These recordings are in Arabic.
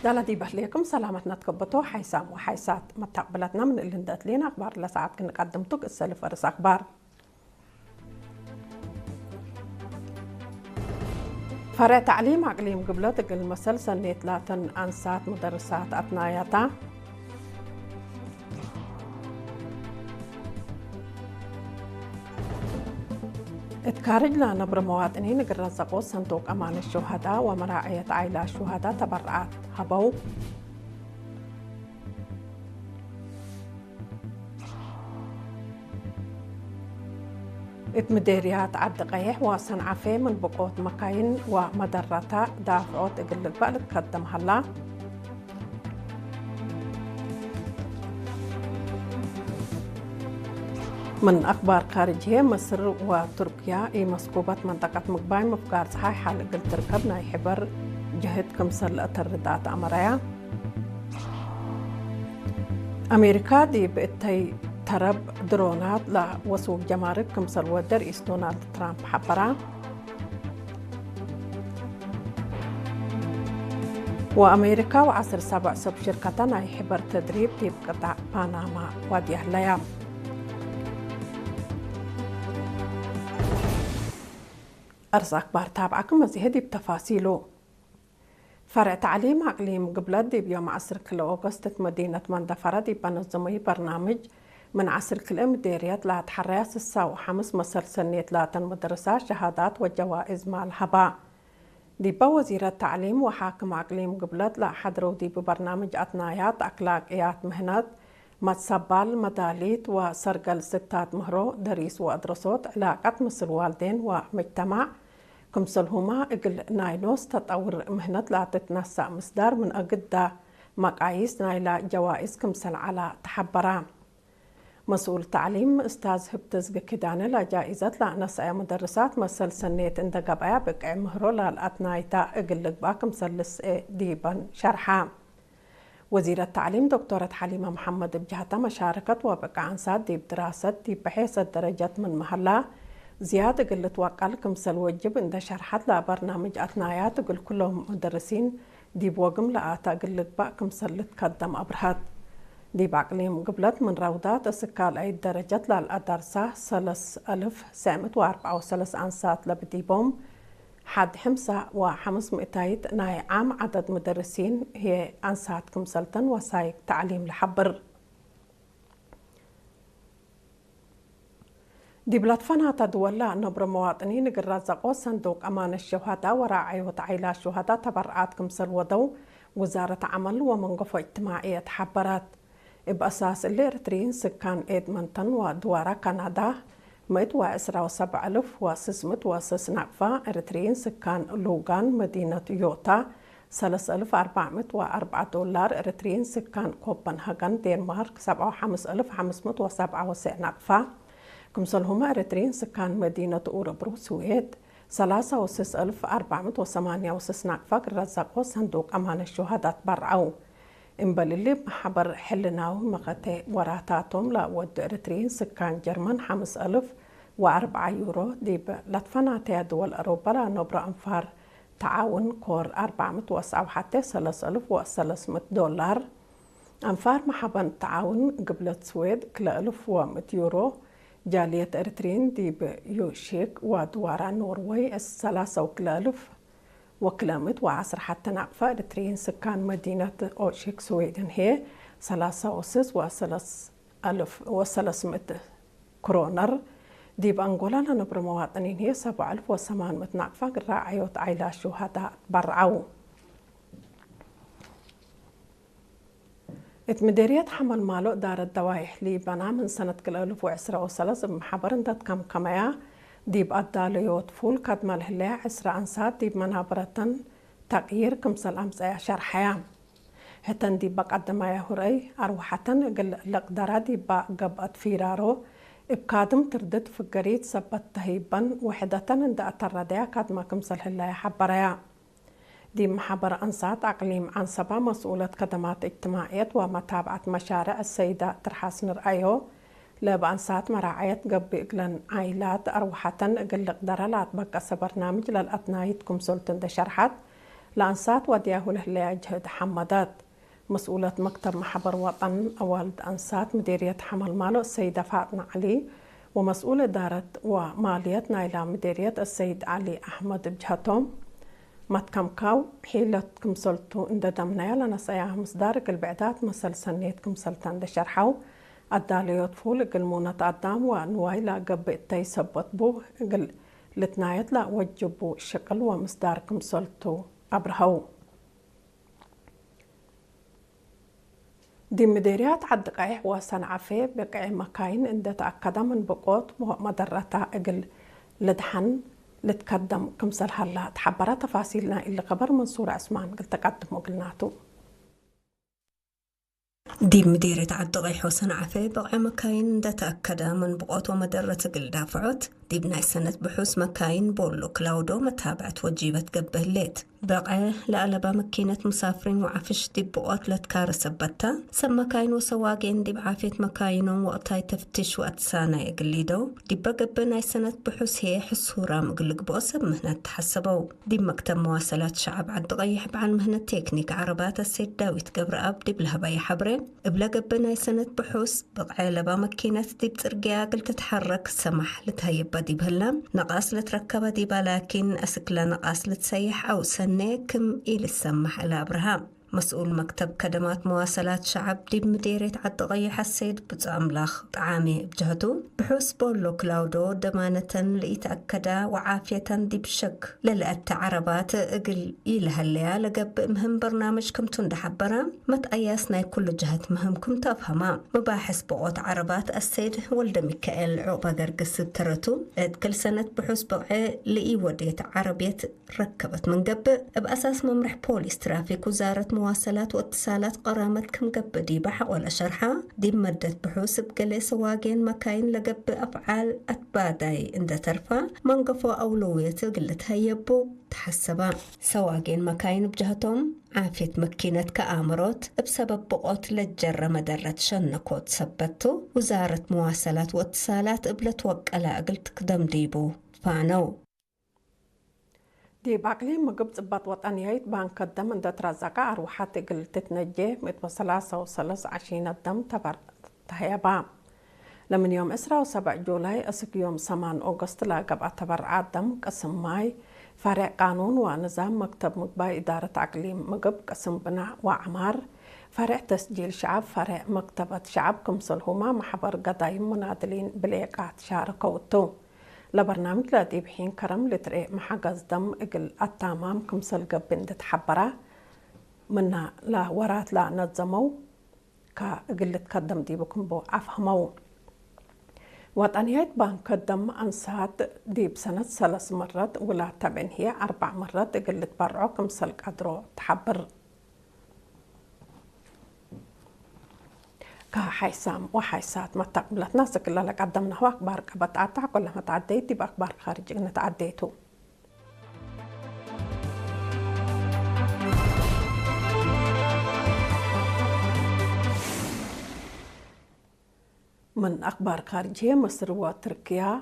قال دي بهليكم سلامتنا تكبتو حيسام وحيسات متقبلتنا من اللي ندت لنا أخبار لساعات كنا قدمتك السلف ورس أخبار. فرع تعليم أقليم قبلتك المسل سنة 3 أنسات مدرسات أثناياتا. اتكارج لنا برمواطنين قرزقوا صندوق أمان الشهداء ومراعية عائلة الشهداء تبرعات هبو. اتمديريات عبد قيح وصنعفي من بقوت مكاين ومدرتا دافعوت اقل البقل تقدم هلا. من أخبار خارجية مصر وتركيا مسكوبة منطقة مقباي مفقار صحاي حال قل تركبنا يحبر جهد كمسل التردات أمريا. أمريكا دي بقتي ترب درونات لوسوق جمارك كمسل ودر إيس دونالد ترامب حبرا. وأمريكا وعصر 7 سب شركتنا يحبر تدريب دي بقطع باناما وادي أهليا. أرز أخبار تابعكم مزيهدي بتفاصيله. فرع تعليم أقليم قبلت دي بيوم عصر كل أغسطس مدينة مندفرة دي بنظمي برنامج من عصر كل مديريات لا تحرياس الساو حمس مصر سنة 3 مدرسات شهادات وجوائز مال هباء. دي بوزير التعليم وحاكم أقليم قبلت لا حضروا دي ببرنامج أثنايات أخلاقيات مهنات متصبال مداليت وسرقل ستات مهرو دريس وأدرسوت علاقة مصر والدين ومجتمع كمسلهما اقل نايلوس تطور مهنة لا تتنسى مصدر من أقد مقاييس نايلا جوائز كمسل على تحبرا. مسؤول تعليم استاذ هبتز كدانة لا جائزة لا نسأي مدرسات مسل سنة اندقبايا بقع مهرو لا الأثنايتا اقل لقبا كمسل لسئ ديبا شرحا. وزير التعليم دكتورة حليمة محمد بجهتها مشاركة وبقى عن ساد دي بدراسة دي بحيث الدرجة من محلة زيادة قلة وقال كمسل وجب اند شرحت لا برنامج أثنايات قل كلهم مدرسين دي بوقم لآتا قلة بقى كمسل لتقدم أبرهات. دي بعقليم قبلت من روضات السكال أي درجة للأدرسة 3034 أنسات لبديبهم حد 500 ناي عام عدد مدرسين هي أنسات كمسلتن وسايق تعليم لحبر. دي بلاتفنا تدولا نبر مواطنين قرزقوا صندوق أمان الشهداء وراعي عائلة الشهداء تبرعات كمسل ودو وزارة عمل ومنقفة اجتماعية حبرات بأساس الإرترين سكان إدمنتون ودوارا كندا 177,600 نقفة إرتريين سكان لوغان مدينة يوتا $3,404 إرتريين سكان كوبنهاغن دنمارك 57,597 نقفة كمسلهما إرتريين سكان مدينة أوربرو سويد 63,468 نقفة رزقوا صندوق أمان الشهداء برعو. إنبالي محبر حلناو مغتي وراتاتهم لا ود إرتريين سكان جرمن 5,004 يورو ديب لطفناتي دول أوروبا لا نبرا أنفار تعاون كور 409 حتى 3,300 دولار. أنفار محبا تعاون قبل سويد كلا 1,100 يورو. جالية إرتريين ديب يوشيك ودوارا نوروي 3,000 وكلامت وعصر حتى نقفة إرتريين سكان مدينة أوشيك سويدن هي 3,300 كرونر. دي بأنغولا لنبر مواطنين هي 7,800 نقفة راعيوت عائلة الشهداء برعو. مديرية حمل مالو دار الدوايح ليبانا من سنة 2013 بمحبر اندت كم كمايا ديب أداليوت فول كدما الهلاع 10 أنسات ديب منابرة تغيير كمسل أمسايا شرحيا هتن ديب بقدمايا هوري أروحة لقدرة ديب قبأت فيرارو إبكادم تردد فقريت سبت تهيبا وحدة اند أترديا كدما كمسل هلاع حبريا. دي محبر أنسات أقليم عنصبة مسؤولة خدمات اجتماعية ومتابعة مشاريع السيدة ترحاس نرأيو لبأنسات مراعية قبل إقلان عائلات أروحة إقل قدرة لا تبقى برنامج للأثنايت كمسولتن دي شرحت لأنسات ودياه الهلية جهد حمدات مسؤولة مكتب محبر وطن والد أنسات مديرية حمل مالو السيدة فاطمة علي ومسؤول إدارة ومالية نايلة مديرية السيد علي أحمد بجهتهم متكمكاو حيلة كمسلتو إن دمنايا لنا سياها مصدارك البعدات مسل سنيت كمسلتان دشرحو الداليوت فول قلمونة قدام ونوايلا قبئتي سبت بو قل لتنايت لا وجبو شكل ومصدار كمسلتو أبرهو دي مديريات عدقايح وصنعفي بقعي مكاين إن تأكد من بقوت مدرتا أقل لدحن لتقدم كمسل هلا تحبرا تفاصيلنا اللي خبر منصور عثمان قلت تقدم وقلناتو دي مديرة عدقايح وصنعفي بقعي مكاين دا تأكد من بقوت ومدرة قل دافعت دي بناي سنة بحوث مكاين بولو كلاودو متابعة وجيبة قبه الليت بقعي لألبا مكينة مسافرين وعفش دي بقوت لتكار سبتا سب مكاين وسواقين دي بعافية مكاينو وقتاي تفتش وقتسانا يقليدو دي بقب ناي سنة بحوث هي حصورا مقلق بقصب مهنة تحسبو دي مكتب مواصلات شعب عدقايح بعن مهنة تكنيك عربات السيد داويت قبر أب دي بلهباي حبري بلا قب ناي سنة بحوث بقعي لبا مكينة دي بترقيا قل تتحرك سمح لتهيب دي بهلا نقاس لتركب دي لكن أسكلا نقاس لتسيح أو سنيكم إلى السمح إلى أبراهام مسؤول مكتب خدمات مواصلات شعب دي بمديرية عدقايح السيد بتأملاخ طعامي بجهته بحوث بولو كلاودو دمانة ليتأكدا وعافية دي بشك للأت عربات اقل إلها الليا لقب مهم برنامجكم تندحبرا متأياسنا كل جهة مهمكم تفهما مباحث بقوت عربات السيد ولد ميكائيل عقبة قرقس ترتو كل سنة بحوث بقعي لإي وديت عربية ركبت من قبل بأساس ممرح بوليس ترافيك وزارة مواصلات واتصالات قرامتكم قب دي بحق ولا شرحة دي مدة بحوث بقلي سواقين مكاين لقب أفعال أتباداي عند ترفع منقفوا أولوية قلت هيبو تحسبا سواقين مكاين بجهتهم عافية مكينة كآمروت بسبب بقوت للجرة مدرة شنكوت سبتو وزارة مواصلات واتصالات قبلت وقلا قلت قدم ديبو فانو دي باقلي مقب زبط وطنيايت بان قدم ان ترزقا أروحات قل تتنجي متوصلاسة وصلص عشين الدم تبر تهيبا لمن يوم 7 جولاي أسك يوم 8 أغسطس لاقب أتبرع دم قسم ماي فرع قانون ونظام مكتب مقباي إدارة أقليم مقب قسم بناء وعمار فرع تسجيل شعب فرع مكتبة شعب كمسل هما محبر قضايم منادلين بليقات شاركوتو لبرنامج لا دي بحين كرم لتري محجز دم اقل التمام كمسل قبن تتحبرا منا لا ورات لا نظمو كاقل تقدم دي بكم بو افهمو وطنيات بان قدم انسات دي بسنة 3 مرات ولا تبعن هي 4 مرات اقل تبرعو كمسل قدرو تحبر كحيسام وحيسات ما تقبلت ناسك إلا لك قدمنا هو أخبار كبتعطع كل ما تعديتي بأخبار خارجية نتعديتو من أخبار خارجية مصر وتركيا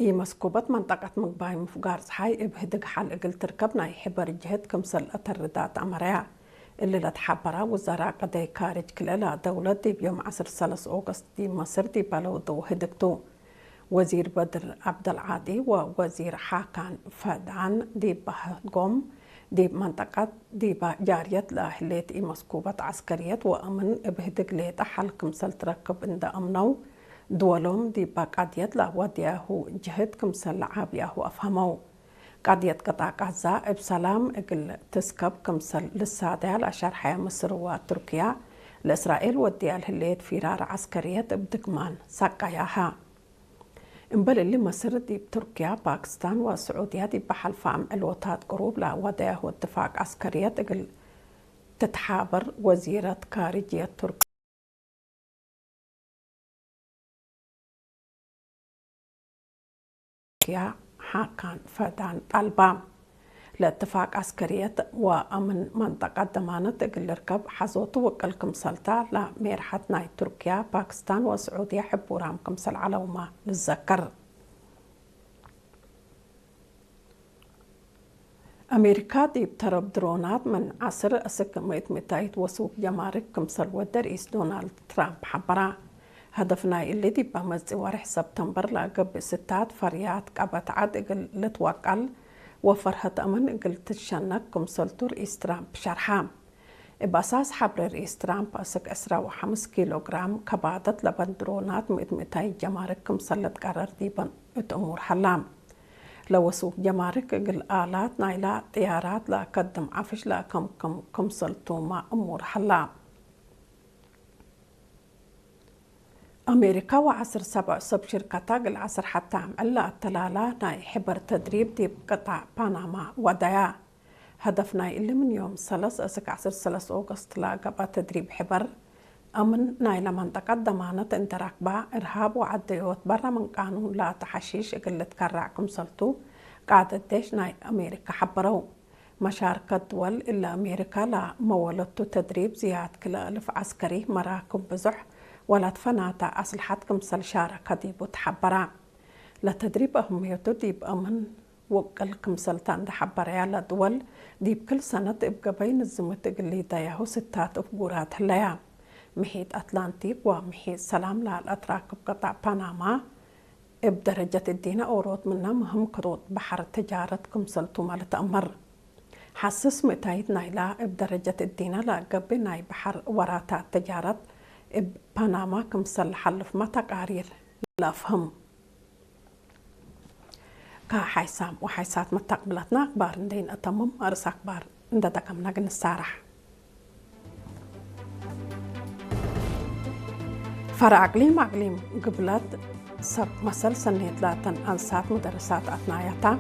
مسكوبة منطقة مقباي مفقار صحاي ابهدق حال اقل تركبنا يحبر جهد كمسل أتردات أمريا اللي لتحبرا وزراء قضايا كارج كلالا دولة دي بيوم 3 أغسطس دي مصر دي بلودو هدقتو وزير بدر عبد العادي ووزير حاكان فدان دي بهدقوم دي منطقة دي جارية لأهليت مسكوبة عسكريات وأمن بهدق ليت حل كمسل تركب عند أمنو دولهم دي باقاديت لودياهو جهد كمسل عابياهو أفهمو قضية قطاع غزة بسلام اقل تسكب كمسل للسادة لأشار حياة مصر وتركيا لإسرائيل وديال هليت فرار عسكرية بدقمان ساقاياها انبل اللي مصر دي بتركيا باكستان والسعودية دي بحلفام الوطات قروب لودياه اتفاق عسكرية اقل تتحابر وزيرة خارجية تركيا حاكان فدان طالبا لاتفاق عسكرية وأمن منطقة ضمانة اقل ركب حزوت وقل كمسلتا لميرحة ناي تركيا باكستان والسعودية حبورام كمسل علوما للذكر أمريكا دي بترب درونات من عصر أسكميت متايت وسوق جمارك كمسل ودرئيس دونالد ترامب حبرا هدفنا اللي دي بمزي ورح سبتمبر لاقب ستات فريات قبت عاد اقل لتوقل وفرهة أمن اقل تشنك كمسلتو رئيس ترامب شرحام بأساس حبر رئيس ترامب أسك 15 كيلوغرام كبادت لبن درونات متاي جمارك كمسلت قرر ديبن أمور حلام لو سوق جمارك الآلات نايلا طيارات لا قدم عفش لا كم سلطو مع أمور حلام أمريكا وعصر 7 شركتا العصر حتى عملا التلالة ناي حبر تدريب دي بقطع بنما ودايا هدفنا اللي من يوم 3 أغسطس لا قبا تدريب حبر أمن نايلا منطقة ضمانة انتراكبا إرهاب وعديوت برا من قانون لا تحشيش قلة كراعكم سلطو قاعدة ديش ناي أمريكا حبرو مشاركة دول إلا أمريكا لا مولدتو تدريب زياد كلا ألف عسكري مراكب بزح ولا تفناتا أسلحتكم سل شاركة ديبو تحبرا لتدريب أهميته ديب أمن وقلكم سلطان دحبرا لدول ديب كل سنة ابقى بين الزمتق اللي دايهو 6 أفقورات هلايا محيط أطلنطيك ومحيط سلام للأتراك بقطع بنما بدرجة الدينا أوروت منا مهم كروت بحر تجارتكم سلطو مال تأمر حسس متايد نايلا بدرجة الدينا لا قبي ناي بحر وراتا تجارت بنما كمسل حلف ما تقارير لا فهم كا حيسام وحيسات متقبلتنا أخبار ندين أتمم أرس أخبار نددكم نقن السارح فرع أقليم قبلت سب مسل سنة لاتن أنسات مدرسات أثناياتا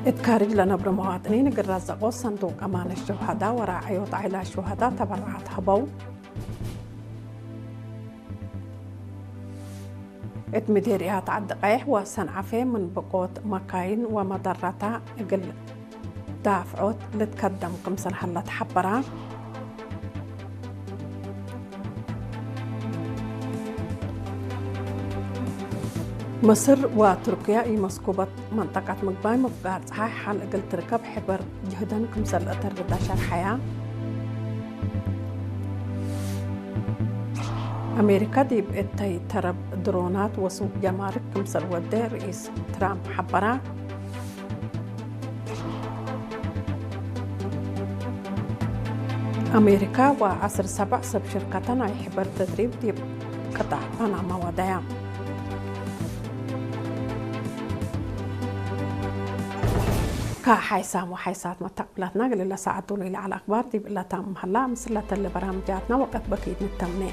اتكارج لنا برمواطنين قرزقوا صندوق أمان الشهداء وراعيوط على الشهداء تبرعات هبو اتمديريات عدقيح وسنعفي من بقوت مكاين ومضرتا اقل دافعوت لتقدم كمسل حلة حبرا مصر وتركيا مسكوبة منطقة مقباي مفقار صحيح حال اقل تركب حبر جهدن كمسل اتردى شرحيا أمريكا دي بقتي ترب درونات وسوق جمارك كمسل ودي رئيس ترامب حبرا أمريكا وعصر 7 شركتنا يحبر تدريب دي قطع بنما ودايا كحيسام وحيسات متقبلاتنا قل الله ساعدوا لي على الأخبار دي بإلا تام هلا مثل اللي برامجاتنا وقت بكيد نتمنى